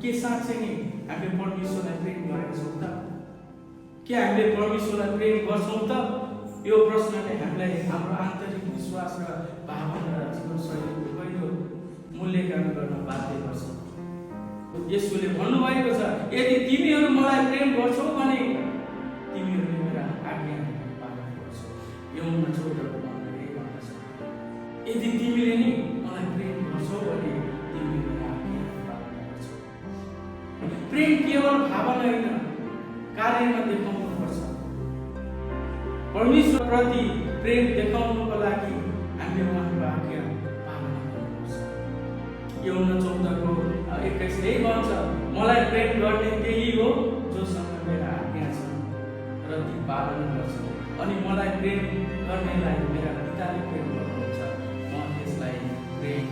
के साँच्चै नै हामीले परमेश्वरलाई प्रेम गरेका छौँ त? के हामीले परमेश्वरलाई प्रेम गर्छौँ त? यो प्रश्नले हामीलाई हाम्रो आन्तरिक विश्वास र भावना र जीवनशैलीको पहिलो मूल्याङ्कन गर्न बाध्य गर्छ। यसोले भन्नुभएको छ, यदि तिमीहरू मलाई प्रेम गर्छौ भने तिमीहरूले मेरा आज्ञा पालन गर्छौ। यूहन्ना 14:15 भन्दछ, यदि तिमीले नि मलाई प्रेम गर्छौ भने तिमीले मेरा आज्ञा पालन गर्छौ। प्रेम केवल भावना होइन, कार्यमा देखाउनुपर्छ। परमेश्वर प्रति प्रेम देखाउनको लागि हामीले उहाँको आज्ञा पालन गर्नुपर्छ। यूहन्ना 14:21 भन्छ, मलाई प्रेम गर्ने त्यही हो जोसँग मेरा आज्ञा छन् र ती पालन गर्छन्, अनि मलाई प्रेम गर्नेलाई मेरा पिताले प्रेम गर्नुहुन्छ, म त्यसलाई प्रेम